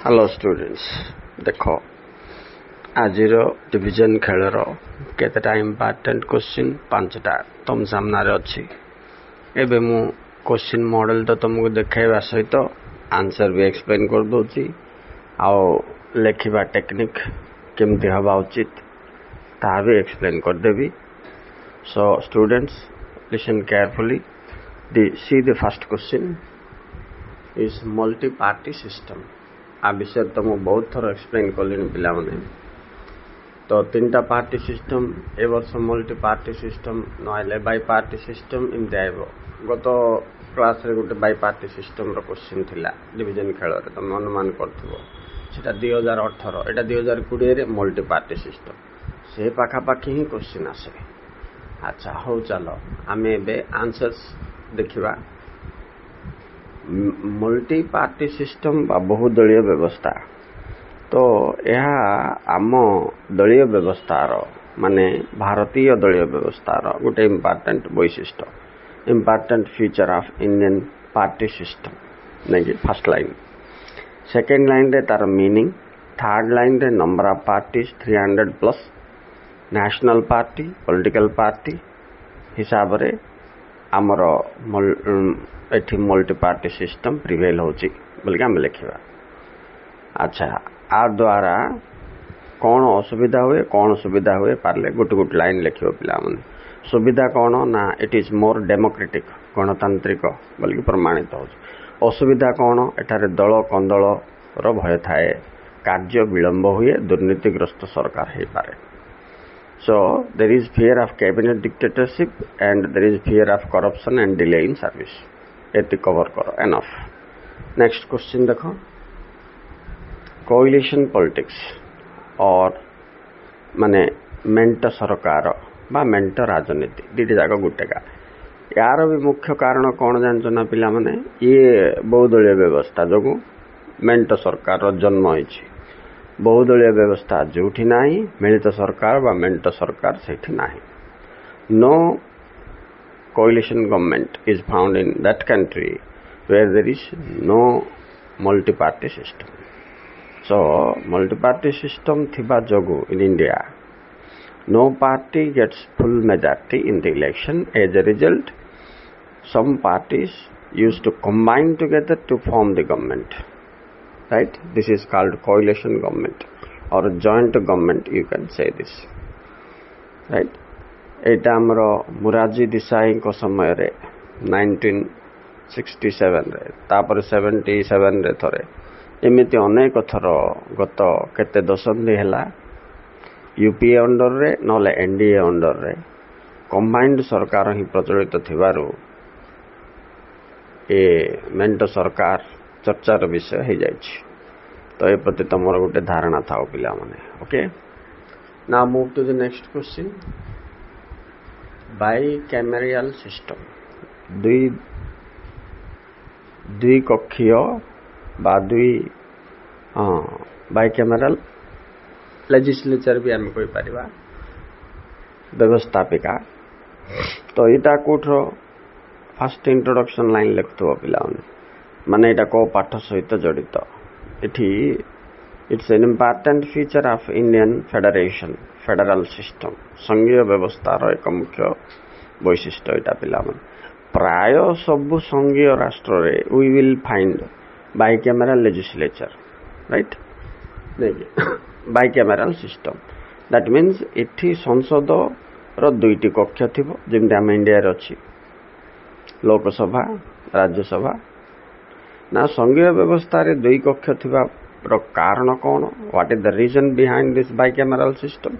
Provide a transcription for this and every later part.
Hello students देख आज division खेलर केतेटा important question 5टा तुम सामने अच्छी एबे मु क्वेश्चन मॉडल तो तुमको देखाइबा सहित आंसर भी एक्सप्लेन कर दूची आउ लेखिबा टेक्निक केमती हवा उचित ता भी एक्सप्लेन कर देबी। So students listen carefully see the first question is multi party system. आ विषय तो मुझे बहुत थर एक्सप्लेन कली पिला माने तो 3टा पार्टी सिस्टम ए वर्ष मल्टी पार्टी सिस्टम ना बाई पार्टी सिस्टम इमती आइब। गत क्लास रे गोटे बाई पार्टी सिस्टम रो क्वेश्चन थिला डिवीजन खेल रे तुम अनुमान करथिबो सेटा 2018 एटा 2020 रे मल्टी पार्टी सिस्टम से पाखा पाखी ही क्वेश्चन आसे। अच्छा हो चलो आमे बे आंसर्स देखिबा। मल्टी पार्टी सिस्टम बा बहुदलीय व्यवस्था तो यह आम दलीय व्यवस्थार माने भारतीय दलीय व्यवस्थार गोटे इम्पोर्टेंट वैशिष्ट important feature of Indian party system नहीं। फर्स्ट लाइन सेकेंड लाइन रे तार मीनिंग थर्ड लाइन रे number of parties 300+ national party political party हिसाब रे आमर एठी मल्टी पार्टी सिस्टम प्रिवेल होची बोलिक आम लिखा। अच्छा आ द्वारा कौन असुविधा हुए कौन सुविधा हुए पार्ले गोटे गोटे लाइन लिखियो पिला माने। सुविधा कौन ना इट इज मोर डेमोक्रेटिक गणतांत्रिक बोलिक प्रमाणित हो। असुविधा कौन एठारे दल कंदल रो भय थाए कार्य विलंब हुए दुर्नीतिग्रस्त सरकार हे पारे। So there is fear of cabinet dictatorship and there is fear of corruption and delay in service. एति कवर करो एनफ। नेक्स्ट क्वेश्चन देखो कोलिशन पॉलिटिक्स और माने मेंट सरकार बा मेंट राजनीति दीटी जाक गुटेका यार भी मुख्य कारण कौन जानछ ना पिला माने ये बहुदलीय व्यवस्था जो मेंट सरकार जन्म होइछि। बहुदलीय व्यवस्था जोठी नाही मिलित सरकार बा मेंट सरकार सेठी नाही। No coalition government is found in that country where there is no multi-party system. So multi-party system thiba jogu in India no party gets full majority in the election. As a result some parties used to combine together to form the government, right? This is called coalition government or joint government, you can say this, right? एटा हमर मुरारजी देसाई को समय रे 1967 रे तापर 77 रे थरे एमिति अनेक थर गत केते दशंधि हैला यूपीए अंडर रे नले एनडीए अंडर रे कंबाइंड सरकार ही प्रचलित थिबारु ए मेंट सरकार चर्चार विषय हो जाइछि। तो ए प्रति तमर गोटे धारणा थाओ पिला माने। Okay now move to the next question. Bicameral system दुई कक्षीय बा दुई बाइकैमेरल लेजिस्लेचर भी आम कोई परिबा व्यवस्थापिका। तो इटा कोठरो फर्स्ट इंट्रोडक्शन लाइन लिखथो पिला माने इटा को पाठ सहित जड़ित इठी it's an important feature of Indian federation federal system संघीय व्यवस्थार एक मुख्य वैशिष्ट्य इटा पिला प्राय सबु संघीय राष्ट्र रे we will find bicameral legislature, right? Bicameral system that means इठी संसद रो दुईटी कक्ष थिबो जेमते हम इंडिया रे अछि लोकसभा राज्यसभा ना। संघीय व्यवस्था रे दुई कक्ष थिबा रो कारण कौन? What is the reason behind this bicameral system?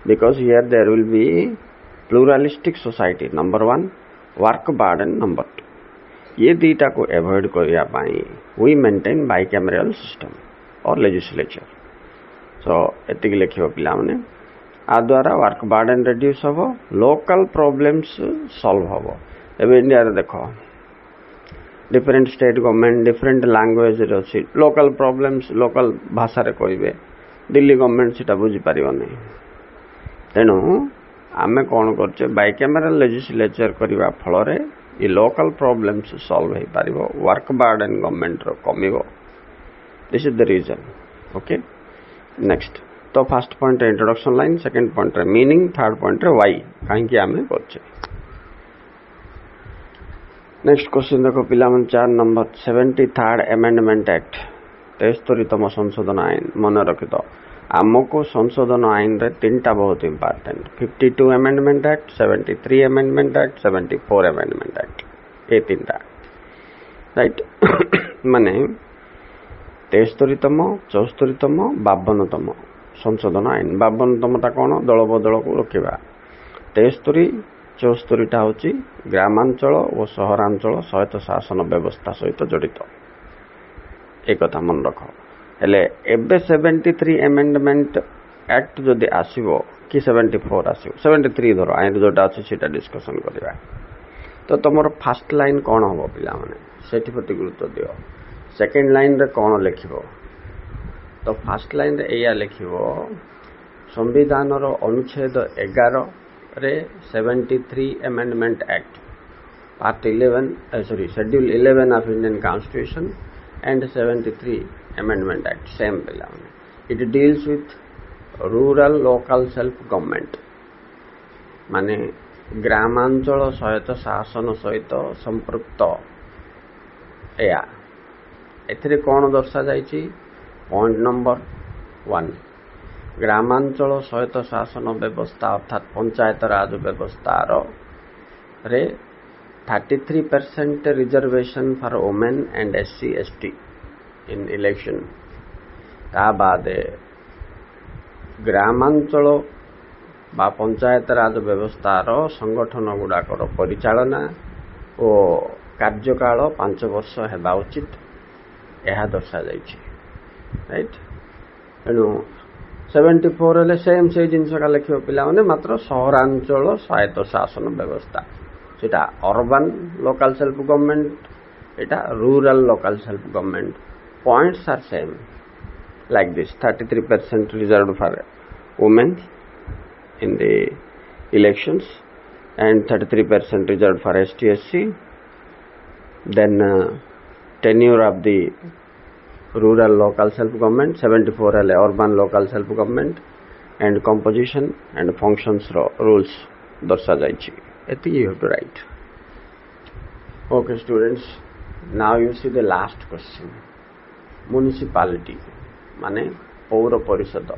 Because here there will be pluralistic society number 1, work burden number 2. ये दीटा को एवॉइड करिया पाई we maintain bicameral system और legislature. So एतिक लिखियो पिला माने आ द्वारा वर्क बर्डन रिड्यूस हबो लोकल प्रॉब्लम्स सॉल्व हबो। एबे इंडिया रे देखो different state government different language रे अछि लोकल प्रॉब्लम्स लोकल भाषा रे कहबे दिल्ली गवर्नमेंट सेटा बुझी पारिबो नै। तेणु आमे कोन करछे बाइकैमेरल लेजिस्लेचर करिवा फल रे ये लोकल प्रॉब्लम्स सॉल्व हे पारिबो वर्क बर्डन गवर्नमेंट रो कमिबो This is the reason. Okay. Next. तो first point introduction line, second point meaning, third point why कहीं आम करछे। नेक्स्ट क्वेश्चन देखो पिला 4 नंबर 73rd अमेंडमेंट एक्ट 73तम संशोधन आईन मन रखि तो आमको संशोधन आईन रे तीनटा बहुत important 52 amendment act, 73 amendment act, 74 amendment act, ये तीनटा राइट माने 73तम 74तम 52तम संशोधन आईन। 52तमटा कौन दल बदल को रोकवा, 73 74टा हूँ ग्रामांचल और सहरांचल स्वायत्त शासन व्यवस्था सहित जड़ित, एक कथा मन रख। हेले एबे 73 अमेंडमेंट एक्ट जदि आसीबो कि 74 आसीबो, 73 धर आईन जोटा अच्छे सीटा डिस्कसन करवा। तो तुमर फास्ट लाइन कौन हम पिला माने सेठी प्रति गुरुत्व दियो। सेकेंड लाइन रे कौन लिखिबो, तो फास्ट लाइन रे एया लिखिबो संविधान रो अनुच्छेद 11 रे 73 amendment act part 11 schedule 11 of Indian constitution and 73 amendment act same पिला माने it deals with rural local self government माने ग्रामांचल स्वायत्त शासन सहित संपृक्त या एथिरे कौन दर्शा जाइछि। पॉइंट नंबर 1 ग्रामांचल स्वायत्त शासन व्यवस्था अर्थात पंचायत राज व्यवस्था रे 33% reservation for women and SC ST in election. ता बाद ग्रामांचल बा पंचायत राज व्यवस्था संगठन गुड़ाकर परिचालना और कार्यकाल 5 वर्ष हेबा उचित यह दर्शा जाइछि राइट। तेणु 74 हेले सेम से जिनस का लिखियो पिला माने मात्र सहरांचल स्वायत्त शासन व्यवस्था सेटा अर्बन लोकल सेल्फ गवर्नमेंट एटा rural local self government points are same like this 33% reserved for women in the elections and 33% reserved for ST SC. Then tenure of the rural local self government 74 है urban local self government and composition and functions rules दर्शा जाइछि एति you have to write. Okay students, now you see the last question. Municipality माने पौर परिषद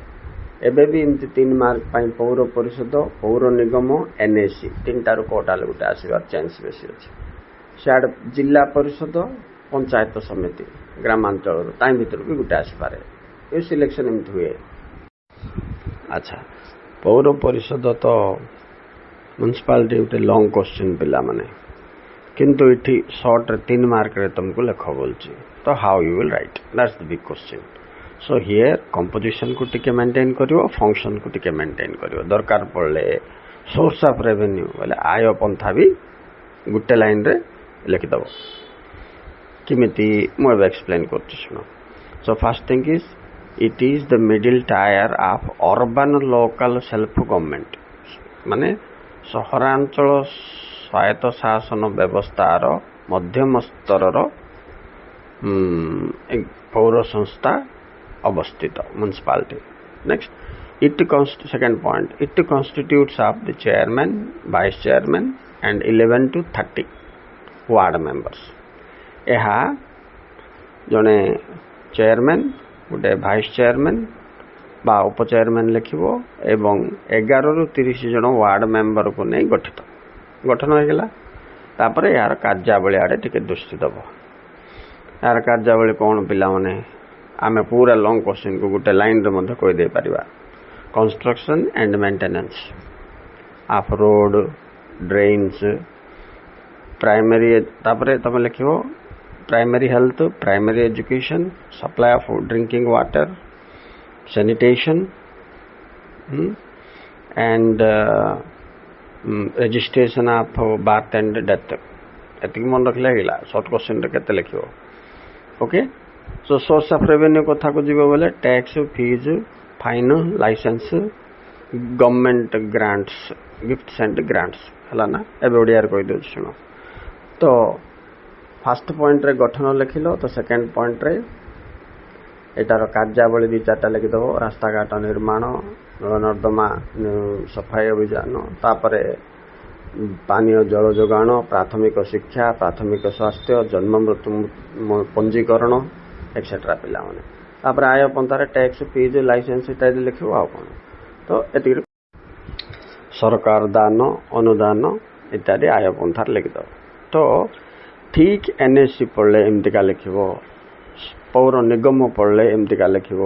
एबे भी इमती 3 mark पाई पौर परिषद पौर निगम NAC तीनटार Kotal गोटे आसबार चांस बेसी अच्छे। सियाड़ जिला परिषद पंचायत समिति ग्रामांचल ताई भीतर भी गोटे आसपे ये सिलेक्शन एमती हुए। अच्छा पौर परिषद तो म्युनिसिपालिटी गोटे लॉन्ग क्वेश्चन पिला माने किंतु इठी शॉर्ट 3 मार्क रे तुमको लिख बोलची तो how you will write that's the big question. So here composition को टिके मेंटेन करियो, फंक्शन को टिके मेंटेन करियो, दरकार पड़ले सोर्स ऑफ रेवेन्यू बोले आय पंथा भी गुटे लाइन रे लिखि दबो किमिति मो एक्सप्लेन करछि सुनो। So first thing is it is the middle tyre of urban local self government माने सहरांचल स्वायत्त शासन व्यवस्थार मध्यम स्तर पौर संस्था अवस्थित municipality. Next it second point it constitutes of the chairman vice chairman and 11 to 30 ward members. यह जड़े चेयरमैन गोटे वाइस चेयरमैन बा उप चेयरमैन लिखिबो एवं 11 ରୁ 30 जन वार्ड मेंबर को नहीं गठन हो गला। तापर यार कार्यावली आड़े टिके दृष्टि दब। यार कार्यावली कौन पिला माने आमे पूरा लॉन्ग क्वेश्चन को गोटे लाइन रे मध्य कहि दे परिबा। Construction and maintenance of road drains primary तापर तुम लिखिबो primary health primary education supply of drinking water sanitation and registration of birth and death एतिक मन रखले हिला शॉर्ट क्वेश्चन रे केते लिखिबो। Okay so source of revenue कथा को जीवो बोले tax fees fine licence government grants gifts and grants हला ना एबे ओडियार कहि दो सुनो। तो फर्स्ट पॉइंट रे गठन लिखिलो तो सेकंड पॉइंट रे ଏଟାର କାର୍ଯ୍ୟାବଳୀ 2-4ଟା ଲେଖିଦେବ। ରାସ୍ତାଘାଟ ନିର୍ମାଣ, ନଳନର୍ଦ୍ଦମା ସଫାଇ ଅଭିଯାନ, ତାପରେ ପାନୀୟ ଜଳ ଯୋଗାଣ, ପ୍ରାଥମିକ ଶିକ୍ଷା, ପ୍ରାଥମିକ ସ୍ୱାସ୍ଥ୍ୟ, ଜନ୍ମ ମୃତ୍ୟୁ ପଞ୍ଜୀକରଣ ଏକ୍ସେଟ୍ରା ପିଲାମାନେ। ତାପରେ ଆୟ ପନ୍ଥାରେ ଟ୍ୟାକ୍ସ, ଫିଜ୍, ଲାଇସେନ୍ସ ଇତ୍ୟାଦି ଲେଖିବ। ଆଉ କ'ଣ ତ ଏତିକି। ସରକାର ଦାନ, ଅନୁଦାନ ଇତ୍ୟାଦି ଆୟ ପନ୍ଥାରେ ଲେଖିଦେବ। ତ ଠିକ୍ NSC ପଢ଼ିଲେ ଏମିତିକା ଲେଖିବ, ପୌର ନିଗମ ପଢ଼ିଲେ ଏମିତିକା ଲେଖିବ,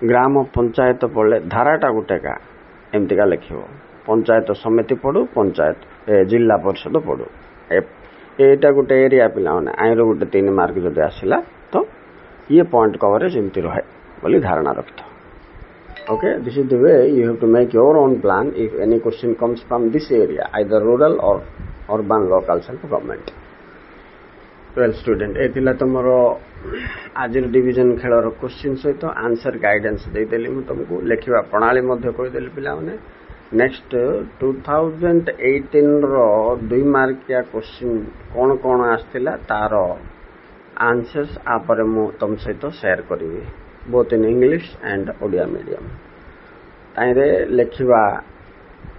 ଗ୍ରାମ ପଞ୍ଚାୟତ ପଢ଼ିଲେ ଧାରାଟା ଗୋଟେକା ଏମିତିକା ଲେଖିବ। ପଞ୍ଚାୟତ ସମିତି ପଢ଼ୁ, ଜିଲ୍ଲା ପରିଷଦ ପଢ଼ୁ। ଏଇଟା ଗୋଟେ ଏରିଆ ପିଲାମାନେ। ଆଇଁର ଗୋଟେ 3 ମାର୍କ ଯଦି ଆସିଲା ତ ଇଏ ପଏଣ୍ଟ କଭରେଜ ଏମିତି ରହେ ବୋଲି ଧାରଣା ରଖିଥାଅ। Okay, this is the way you have to make your own plan if any question comes from this area, either rural or urban local self government. Well student, ଏ ଥିଲା ତୁମର ଆଜିର ଡିଭିଜନ ଖେଳର question ସହିତ answer guidance ଦେଇଦେଲି ମୁଁ ତୁମକୁ। ଲେଖିବା ପ୍ରଣାଳୀ ମଧ୍ୟ କହିଦେଲି ପିଲାମାନେ। ନେକ୍ସଟ 2018ର 2 ମାର୍କିଆ କ୍ୱେଶ୍ଚିନ୍ କ'ଣ କ'ଣ ଆସିଥିଲା ତାର ଆନ୍ସର୍ସ ଆପରେ ମୁଁ ତୁମ ସହିତ ସେୟାର କରିବି, both in English and Odia medium. ତାହିଁରେ ଲେଖିବା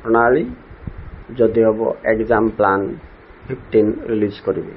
ପ୍ରଣାଳୀ ଯଦି ହେବ ଏକ୍ଜାମ୍ ପ୍ଲାନ୍ 15 ରିଲିଜ୍ କରିବି।